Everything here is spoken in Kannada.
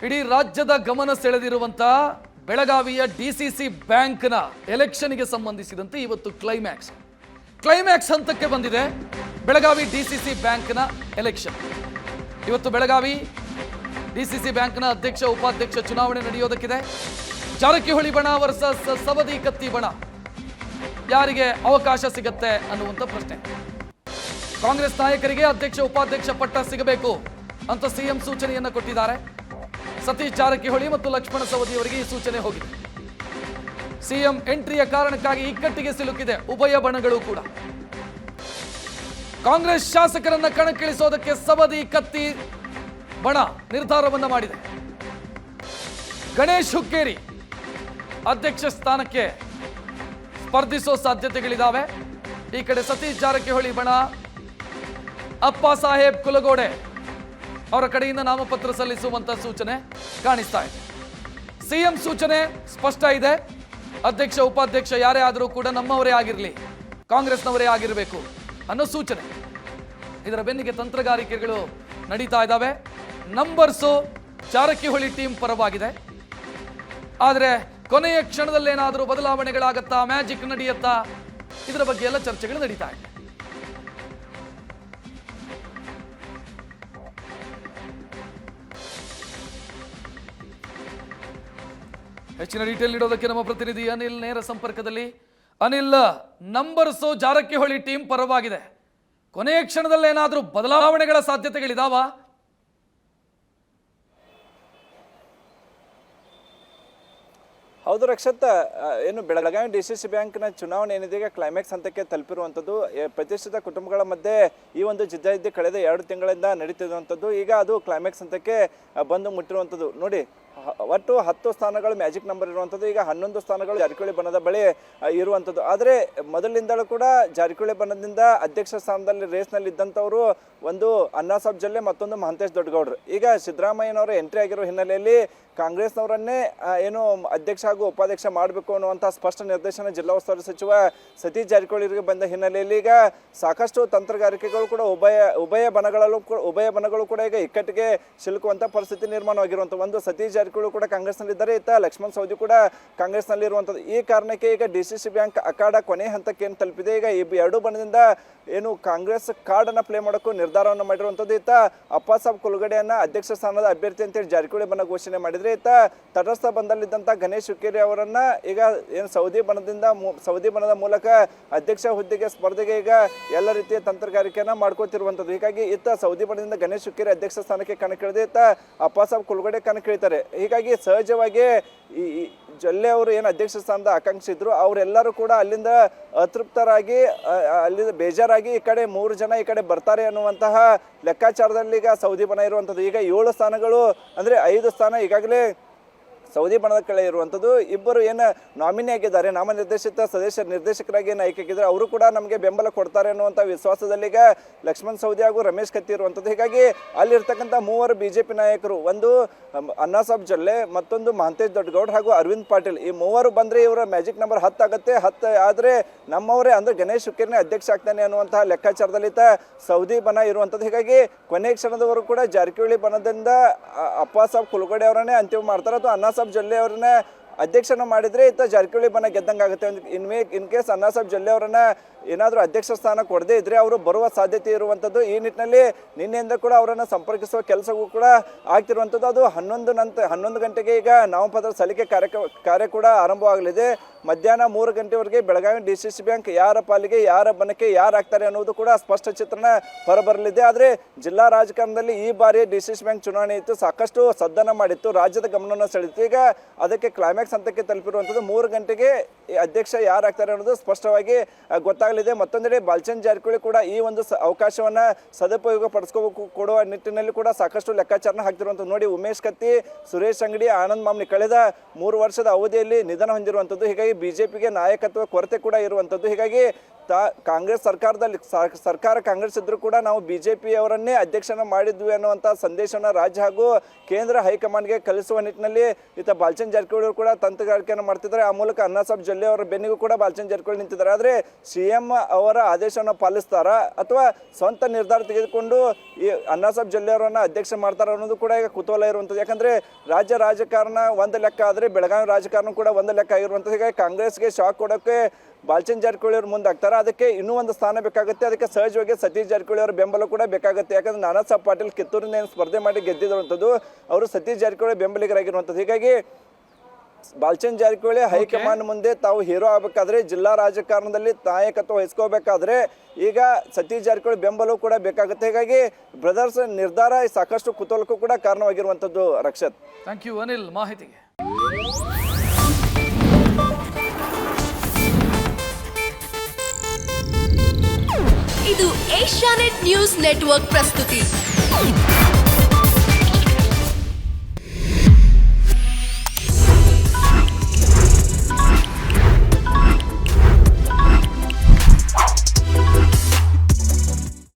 ಇಡೀ ರಾಜ್ಯದ ಗಮನ ಸೆಳೆದಿರುವಂತ ಬೆಳಗಾವಿಯ ಡಿಸಿಸಿ ಬ್ಯಾಂಕ್ನ ಎಲೆಕ್ಷನ್ಗೆ ಸಂಬಂಧಿಸಿದಂತೆ ಇವತ್ತು ಕ್ಲೈಮ್ಯಾಕ್ಸ್ ಹಂತಕ್ಕೆ ಬಂದಿದೆ ಬೆಳಗಾವಿ ಡಿಸಿಸಿ ಬ್ಯಾಂಕ್ನ ಎಲೆಕ್ಷನ್. ಇವತ್ತು ಬೆಳಗಾವಿ ಡಿಸಿಸಿ ಬ್ಯಾಂಕ್ನ ಅಧ್ಯಕ್ಷ ಉಪಾಧ್ಯಕ್ಷ ಚುನಾವಣೆ ನಡೆಯೋದಕ್ಕಿದೆ. ಜಾರಕಿಹೊಳಿ ಬಣ ವರ್ಸಸ್ ಸವದಿ ಕತ್ತಿ ಬಣ, ಯಾರಿಗೆ ಅವಕಾಶ ಸಿಗತ್ತೆ ಅನ್ನುವಂಥ ಪ್ರಶ್ನೆ. ಕಾಂಗ್ರೆಸ್ ನಾಯಕರಿಗೆ ಅಧ್ಯಕ್ಷ ಉಪಾಧ್ಯಕ್ಷ ಪಟ್ಟ ಸಿಗಬೇಕು ಅಂತ ಸಿಎಂ ಸೂಚನೆಯನ್ನ ಕೊಟ್ಟಿದ್ದಾರೆ. ಸತೀಶ್ ಜಾರಕಿಹೊಳಿ ಮತ್ತು ಲಕ್ಷ್ಮಣ ಸವದಿ ಅವರಿಗೆ ಈ ಸೂಚನೆ ಹೋಗಿದೆ. ಸಿಎಂ ಎಂಟ್ರಿಯ ಕಾರಣಕ್ಕಾಗಿ ಇಕ್ಕಟ್ಟಿಗೆ ಸಿಲುಕಿದೆ ಉಭಯ ಬಣಗಳು ಕೂಡ. ಕಾಂಗ್ರೆಸ್ ಶಾಸಕರನ್ನ ಕಣಕ್ಕಿಳಿಸೋದಕ್ಕೆ ಸವದಿ ಕತ್ತಿ ಬಣ ನಿರ್ಧಾರವನ್ನ ಮಾಡಿದೆ. ಗಣೇಶ್ ಹುಕ್ಕೇರಿ ಅಧ್ಯಕ್ಷ ಸ್ಥಾನಕ್ಕೆ ಸ್ಪರ್ಧಿಸೋ ಸಾಧ್ಯತೆಗಳಿದ್ದಾವೆ. ಈ ಕಡೆ ಸತೀಶ್ ಜಾರಕಿಹೊಳಿ ಬಣ ಅಪ್ಪ ಸಾಹೇಬ್ ಕುಲಗೋಡೆ ಅವರ ಕಡೆಯಿಂದ ನಾಮಪತ್ರ ಸಲ್ಲಿಸುವಂತ ಸೂಚನೆ ಕಾಣಿಸ್ತಾ ಇದೆ. ಸಿಎಂ ಸೂಚನೆ ಸ್ಪಷ್ಟ ಇದೆ. ಅಧ್ಯಕ್ಷ ಉಪಾಧ್ಯಕ್ಷ ಯಾರೇ ಆದರೂ ಕೂಡ ನಮ್ಮವರೇ ಆಗಿರಲಿ, ಕಾಂಗ್ರೆಸ್ನವರೇ ಆಗಿರಬೇಕು ಅನ್ನೋ ಸೂಚನೆ. ಇದರ ಬೆನ್ನಿಗೆ ತಂತ್ರಗಾರಿಕೆಗಳು ನಡೀತಾ ಇದ್ದಾವೆ. ನಂಬರ್ಸು ಜಾರಕಿಹೊಳಿ ಟೀಮ್ ಪರವಾಗಿದೆ. ಆದರೆ ಕೊನೆಯ ಕ್ಷಣದಲ್ಲೇನಾದರೂ ಬದಲಾವಣೆಗಳಾಗತ್ತಾ, ಮ್ಯಾಜಿಕ್ ನಡೆಯುತ್ತಾ, ಇದರ ಬಗ್ಗೆ ಎಲ್ಲ ಚರ್ಚೆಗಳು ನಡೀತಾ ಇದೆ. ಹೆಚ್ಚಿನ ಡೀಟೇಲ್ ನೀಡೋದಕ್ಕೆ ನಮ್ಮ ಪ್ರತಿನಿಧಿ ಅನಿಲ್ ನೇರ ಸಂಪರ್ಕದಲ್ಲಿ. ಅನಿಲ್, ನಂಬರ್ಸು ಜಾರಕಿಹೊಳಿ ಟೀಮ್ ಪರವಾಗಿದೆ. ಕೊನೆಯ ಕ್ಷಣದಲ್ಲೇನಾದರೂ ಬದಲಾವಣೆಗಳ ಸಾಧ್ಯತೆಗಳಿದಾವ? ಹೌದು ರಕ್ಷತ್, ಏನು ಬೆಳಗಾವಿ ಡಿಸಿಸಿ ಬ್ಯಾಂಕ್ನ ಚುನಾವಣೆ ಏನಿದೆ ಈಗ ಕ್ಲೈಮ್ಯಾಕ್ಸ್ ಹಂತಕ್ಕೆ ತಲುಪಿರುವಂಥದ್ದು. ಪ್ರತಿಷ್ಠಿತ ಕುಟುಂಬಗಳ ಮಧ್ಯೆ ಈ ಒಂದು ಜಿದ್ದಾಜಿದ್ದಿ ಕಳೆದ 2 ತಿಂಗಳಿಂದ ನಡೀತಿರುವಂಥದ್ದು ಈಗ ಅದು ಕ್ಲೈಮ್ಯಾಕ್ಸ್ ಹಂತಕ್ಕೆ ಬಂದು ಮುಟ್ಟಿರುವಂಥದ್ದು. ನೋಡಿ, ಒಟ್ಟು 10 ಸ್ಥಾನಗಳು ಮ್ಯಾಜಿಕ್ ನಂಬರ್ ಇರುವಂಥದ್ದು. ಈಗ 11 ಸ್ಥಾನಗಳು ಜಾರಕಿಹೊಳಿ ಬಣದ ಬಳಿ ಇರುವಂಥದ್ದು. ಆದರೆ ಮೊದಲಿಂದಲೂ ಕೂಡ ಜಾರಕಿಹೊಳಿ ಬಣದಿಂದ ಅಧ್ಯಕ್ಷ ಸ್ಥಾನದಲ್ಲಿ ರೇಸ್ನಲ್ಲಿ ಇದ್ದಂಥವರು ಒಂದು ಅಣ್ಣಾಸಾಬ್ ಜಲ್ಲೆ, ಮತ್ತೊಂದು ಮಹಂತೇಶ್ ದೊಡ್ಡಗೌಡರು. ಈಗ ಸಿದ್ದರಾಮಯ್ಯನವರ ಎಂಟ್ರಿ ಆಗಿರೋ ಹಿನ್ನೆಲೆಯಲ್ಲಿ ಕಾಂಗ್ರೆಸ್ನವರನ್ನೇ ಏನು ಅಧ್ಯಕ್ಷ ಹಾಗೂ ಉಪಾಧ್ಯಕ್ಷ ಮಾಡಬೇಕು ಅನ್ನುವಂಥ ಸ್ಪಷ್ಟ ನಿರ್ದೇಶನ ಜಿಲ್ಲಾ ಉಸ್ತುವಾರಿ ಸಚಿವ ಸತೀಶ್ ಜಾರಕಿಹೊಳಿಗೆ ಬಂದ ಹಿನ್ನೆಲೆಯಲ್ಲಿ ಈಗ ಸಾಕಷ್ಟು ತಂತ್ರಗಾರಿಕೆಗಳು ಕೂಡ ಉಭಯ ಬಣಗಳು ಕೂಡ ಈಗ ಇಕ್ಕಟ್ಟಿಗೆ ಸಿಲುಕುವಂಥ ಪರಿಸ್ಥಿತಿ ನಿರ್ಮಾಣವಾಗಿರುವಂಥ. ಒಂದು ಸತೀಶ್ ಜಾರಕಿಹೊಳಿ ಕೂಡ ಕಾಂಗ್ರೆಸ್ನಲ್ಲಿದ್ದಾರೆ, ಇತ್ತ ಲಕ್ಷ್ಮಣ್ ಸವದಿ ಕೂಡ ಕಾಂಗ್ರೆಸ್ನಲ್ಲಿ ಇರುವಂಥದ್ದು. ಈ ಕಾರಣಕ್ಕೆ ಈಗ ಡಿಸಿಸಿ ಬ್ಯಾಂಕ್ ಅಖಾಡ ಕೊನೆ ಹಂತಕ್ಕೆ ಏನು ತಲುಪಿದೆ. ಈಗ ಈ 2 ಬಣದಿಂದ ಏನು ಕಾಂಗ್ರೆಸ್ ಕಾರ್ಡನ್ನು ಪ್ಲೇ ಮಾಡೋಕ್ಕೂ ನಿರ್ಧಾರವನ್ನು ಮಾಡಿರುವಂಥದ್ದು. ಇತ್ತ ಅಪ್ಪಾಸಾಬ್ ಕುಲಗಡೆಯನ್ನ ಅಧ್ಯಕ್ಷ ಸ್ಥಾನದ ಅಭ್ಯರ್ಥಿ ಅಂತೇಳಿ ಜಾರಕಿಹೊಳಿ ಬಣ ಘೋಷಣೆ ಮಾಡಿದ್ರೆ, ಇತ್ತ ತಟಸ್ಥ ಬಂದಲ್ಲಿದ್ದಂಥ ಗಣೇಶ್ ಹುಕ್ಕೇರಿ ಅವರನ್ನ ಈಗ ಏನು ಸೌದಿ ಬಣದ ಮೂಲಕ ಅಧ್ಯಕ್ಷ ಹುದ್ದೆಗೆ ಸ್ಪರ್ಧೆಗೆ ಈಗ ಎಲ್ಲ ರೀತಿಯ ತಂತ್ರಗಾರಿಕೆಯನ್ನ ಮಾಡ್ಕೋತಿರುವಂಥದ್ದು. ಹೀಗಾಗಿ ಇತ್ತ ಸೌದಿ ಬಣದಿಂದ ಗಣೇಶ್ ಹುಕ್ಕೇರಿ ಅಧ್ಯಕ್ಷ ಸ್ಥಾನಕ್ಕೆ ಕಣಕ್ಕಿಳಿದೆ, ಇತ್ತ ಅಪ್ಪಾಸಾಬ್ ಕುಲಗಡೆ ಕಣಕ್ಕಿಳಿತಾರೆ. ಹೀಗಾಗಿ ಸಹಜವಾಗಿ ಈ ಜಲ್ಲೆ ಅವರು ಏನು ಅಧ್ಯಕ್ಷ ಸ್ಥಾನದ ಆಕಾಂಕ್ಷಿ ಇದ್ರು ಅವರೆಲ್ಲರೂ ಕೂಡ ಅಲ್ಲಿಂದ ಅತೃಪ್ತರಾಗಿ ಅಲ್ಲಿಂದ ಬೇಜಾರಾಗಿ ಈ ಕಡೆ 3 ಜನ ಈ ಕಡೆ ಬರ್ತಾರೆ ಅನ್ನುವಂತಹ ಲೆಕ್ಕಾಚಾರದಲ್ಲಿ ಈಗ ಸೌದಿ ಬಣ ಇರುವಂಥದ್ದು. ಈಗ 7 ಸ್ಥಾನಗಳು ಅಂದರೆ 5 ಸ್ಥಾನ ಈಗಾಗಲೇ ಸೌದಿ ಬಣದ ಕಡೆ ಇರುವಂಥದ್ದು. ಇಬ್ಬರು ಏನು ನಾಮಿನಿ ಆಗಿದ್ದಾರೆ, ನಾಮನಿರ್ದೇಶಿತ ನಿರ್ದೇಶಕರಾಗಿ ಏನು ಆಯ್ಕೆ ಆಗಿದ್ದಾರೆ, ಅವರು ಕೂಡ ನಮಗೆ ಬೆಂಬಲ ಕೊಡ್ತಾರೆ ಅನ್ನುವಂಥ ವಿಶ್ವಾಸದಲ್ಲಿ ಈಗ ಲಕ್ಷ್ಮಣ್ ಸವದಿ ಹಾಗೂ ರಮೇಶ್ ಕತ್ತಿ ಇರುವಂಥದ್ದು. ಹೀಗಾಗಿ ಅಲ್ಲಿರ್ತಕ್ಕಂಥ 3 ಬಿಜೆಪಿ ನಾಯಕರು, ಒಂದು ಅಣ್ಣಾಸಾಬ್ ಜಲ್ಲೆ, ಮತ್ತೊಂದು ಮಹಂತೇಶ್ ದೊಡ್ಡಗೌಡ್ ಹಾಗೂ ಅರವಿಂದ್ ಪಾಟೀಲ್, ಈ 3 ಬಂದರೆ ಇವರ ಮ್ಯಾಜಿಕ್ ನಂಬರ್ 10 ಆಗುತ್ತೆ. 10 ಆದರೆ ನಮ್ಮವರೇ ಅಂದರೆ ಗಣೇಶ್ ಹುಕ್ಕೇರಿನೇ ಅಧ್ಯಕ್ಷ ಆಗ್ತಾನೆ ಅನ್ನುವಂತಹ ಲೆಕ್ಕಾಚಾರದಲ್ಲಿ ಸೌದಿ ಬಣ ಇರುವಂಥದ್ದು. ಹೀಗಾಗಿ ಕೊನೆಯ ಕ್ಷಣದವರು ಕೂಡ ಜಾರಕಿಹೊಳಿ ಬಣದಿಂದ ಅಪ್ಪಾಸಾಬ್ ಕುಲಗಡೆ ಅವರನ್ನೇ ಅಂತಿಮ ಮಾಡ್ತಾರೆ, ಅಥವಾ ಅಣ್ಣಾಸಾಬ್ ಜಲ್ಲೆ ಅವರನ್ನ ಅಧ್ಯಕ್ಷನ ಮಾಡಿದ್ರೆ ಇತ್ತ ಜಾರಕಿಹೊಳಿ ಬಣ ಗೆದ್ದಂಗಾಗುತ್ತೆ. ಇನ್ ಕೇಸ್ ಅಣ್ಣಾಸಾಬ್ ಜಲ್ಲೆ ಅವರನ್ನ ಏನಾದರೂ ಅಧ್ಯಕ್ಷ ಸ್ಥಾನ ಕೊಡದೇ ಇದ್ರೆ ಅವರು ಬರುವ ಸಾಧ್ಯತೆ ಇರುವಂಥದ್ದು. ಈ ನಿಟ್ಟಿನಲ್ಲಿ ನಿನ್ನೆಯಿಂದ ಕೂಡ ಅವರನ್ನು ಸಂಪರ್ಕಿಸುವ ಕೆಲಸವೂ ಕೂಡ ಆಗ್ತಿರುವಂಥದ್ದು. ಅದು 11 ಗಂಟೆಗೆ ಈಗ ನಾಮಪತ್ರ ಸಲ್ಲಿಕೆ ಕಾರ್ಯ ಕೂಡ ಆರಂಭವಾಗಲಿದೆ. ಮಧ್ಯಾಹ್ನ 3 ಗಂಟೆವರೆಗೆ ಬೆಳಗಾವಿ ಡಿಸಿಸಿ ಬ್ಯಾಂಕ್ ಯಾರ ಪಾಲಿಗೆ, ಯಾರ ಬಣಕ್ಕೆ ಯಾರು ಆಗ್ತಾರೆ ಅನ್ನೋದು ಕೂಡ ಸ್ಪಷ್ಟ ಚಿತ್ರಣ ಹೊರಬರಲಿದೆ. ಆದರೆ ಜಿಲ್ಲಾ ರಾಜಕಾರಣದಲ್ಲಿ ಈ ಬಾರಿ ಡಿಸಿಸಿ ಬ್ಯಾಂಕ್ ಚುನಾವಣೆ ಇತ್ತು, ಸಾಕಷ್ಟು ಸದ್ದನ ಮಾಡಿತ್ತು, ರಾಜ್ಯದ ಗಮನವನ್ನು ಸೆಳೆಯಿತು. ಈಗ ಅದಕ್ಕೆ ಕ್ಲೈಮ್ಯಾಕ್ಸ್ ಹಂತಕ್ಕೆ ತಲುಪಿರುವಂಥದ್ದು. 3 ಗಂಟೆಗೆ ಅಧ್ಯಕ್ಷ ಯಾರು ಆಗ್ತಾರೆ ಅನ್ನೋದು ಸ್ಪಷ್ಟವಾಗಿ ಗೊತ್ತಾಗಲಿದೆ. ಮತ್ತೊಂದೆಡೆ ಬಾಲಚಂದ್ರ ಜಾರಕಿಹೊಳಿ ಕೂಡ ಈ ಒಂದು ಅವಕಾಶವನ್ನು ಸದುಪಯೋಗ ಪಡಿಸ್ಕೋಬೇಕು ಕೊಡುವ ನಿಟ್ಟಿನಲ್ಲಿ ಕೂಡ ಸಾಕಷ್ಟು ಲೆಕ್ಕಾಚಾರನ ಹಾಕ್ತಿರುವಂಥದ್ದು. ನೋಡಿ, ಉಮೇಶ್ ಕತ್ತಿ, ಸುರೇಶ್ ಅಂಗಡಿ, ಆನಂದ್ ಮಾಮ್ನಿ ಕಳೆದ 3 ವರ್ಷದ ಅವಧಿಯಲ್ಲಿ ನಿಧನ ಹೊಂದಿರುವಂಥದ್ದು. ಹೀಗಾಗಿ ಬಿಜೆಪಿಗೆ ನಾಯಕತ್ವ ಕೊರತೆ ಕೂಡ ಇರುವಂಥದ್ದು. ಹೀಗಾಗಿ ಕಾಂಗ್ರೆಸ್ ಸರ್ಕಾರದಲ್ಲಿ ಸರ್ಕಾರ ಕಾಂಗ್ರೆಸ್ ಇದ್ರೂ ಕೂಡ ನಾವು BJP ಅವರನ್ನೇ ಅಧ್ಯಕ್ಷನ ಮಾಡಿದ್ವಿ ಅನ್ನುವಂಥ ಸಂದೇಶವನ್ನು ರಾಜ್ಯ ಹಾಗೂ ಕೇಂದ್ರ ಹೈಕಮಾಂಡ್ಗೆ ಕಳಿಸುವ ನಿಟ್ಟಿನಲ್ಲಿ ಬಾಲ್ಚಂದ್ ಜಾರಕಿಹೊಳಿ ಅವರು ಕೂಡ ತಂತ್ರಗಾರಿಕೆಯನ್ನು ಮಾಡ್ತಿದ್ದಾರೆ. ಆ ಮೂಲಕ ಅಣ್ಣಾಸಾಹೇಬ್ ಜೊಲ್ಲೆ ಅವರ ಬೆನ್ನಿಗೂ ಕೂಡ ಬಾಲ್ಚಂದ್ ಜಾರಕಿಹೊಳಿ ನಿಂತಿದ್ದಾರೆ. ಆದರೆ CM ಅವರ ಆದೇಶವನ್ನು ಪಾಲಿಸ್ತಾರಾ ಅಥವಾ ಸ್ವಂತ ನಿರ್ಧಾರ ತೆಗೆದುಕೊಂಡು ಈ ಅಣ್ಣಾಸಾಹೇಬ್ ಜೊಲ್ಲೆ ಅವರನ್ನು ಅಧ್ಯಕ್ಷ ಮಾಡ್ತಾರ ಅನ್ನೋದು ಕೂಡ ಈಗ ಕುತೂಹಲ ಇರುವಂಥದ್ದು. ಯಾಕಂದರೆ ರಾಜ್ಯ ರಾಜಕಾರಣ ಒಂದು ಲೆಕ್ಕ ಆದರೆ ಬೆಳಗಾವಿ ರಾಜಕಾರಣ ಕೂಡ ಒಂದು ಲೆಕ್ಕ ಆಗಿರುವಂಥದ್ದು. ಹೀಗಾಗಿ ಕಾಂಗ್ರೆಸ್ಗೆ ಶಾಕ್ ಕೊಡೋಕ್ಕೆ ಬಾಲ್ಚಂದ್ ಜಾರಕಿಹೊಳಿ ಅವರು ಮುಂದಾಗ್ತಾರೆ. ಅದಕ್ಕೆ ಇನ್ನೂ ಒಂದು ಸ್ಥಾನ ಬೇಕಾಗುತ್ತೆ. ಅದಕ್ಕೆ ಸಹಜವಾಗಿ ಸತೀಶ್ ಜಾರಕಿಹೊಳಿ ಅವರ ಬೆಂಬಲ ಕೂಡ ಬೇಕಾಗುತ್ತೆ. ಯಾಕಂದರೆ ನಾನಾ ಸಾಹೇಬ್ ಪಾಟೀಲ್ ಕಿತ್ತೂರಿನ ಏನು ಸ್ಪರ್ಧೆ ಮಾಡಿ ಗೆದ್ದಿರುವಂಥದ್ದು ಅವರು ಸತೀಶ್ ಜಾರಕಿಹೊಳಿ ಬೆಂಬಲಿಗರಾಗಿರುವಂಥದ್ದು. ಹೀಗಾಗಿ ಬಾಲ್ಚಂದ್ ಜಾರಕಿಹೊಳಿ ಹೈಕಮಾಂಡ್ ಮುಂದೆ ತಾವು ಹೀರೋ ಆಗಬೇಕಾದ್ರೆ, ಜಿಲ್ಲಾ ರಾಜಕಾರಣದಲ್ಲಿ ನಾಯಕತ್ವ ವಹಿಸ್ಕೋಬೇಕಾದ್ರೆ ಈಗ ಸತೀಶ್ ಜಾರಕಿಹೊಳಿ ಬೆಂಬಲವೂ ಕೂಡ ಬೇಕಾಗುತ್ತೆ. ಹೀಗಾಗಿ ಬ್ರದರ್ಸ್ ನಿರ್ಧಾರ ಸಾಕಷ್ಟು ಕುತೂಹಲಕ್ಕೂ ಕೂಡ ಕಾರಣವಾಗಿರುವಂಥದ್ದು. ರಕ್ಷತ್, ಥ್ಯಾಂಕ್ ಯು ಅನಿಲ್ ಮಾಹಿತಿಗೆ. ಇದು ಏಷ್ಯಾನೆಟ್ ನ್ಯೂಸ್ ನೆಟ್ವರ್ಕ್ ಪ್ರಸ್ತುತಿ.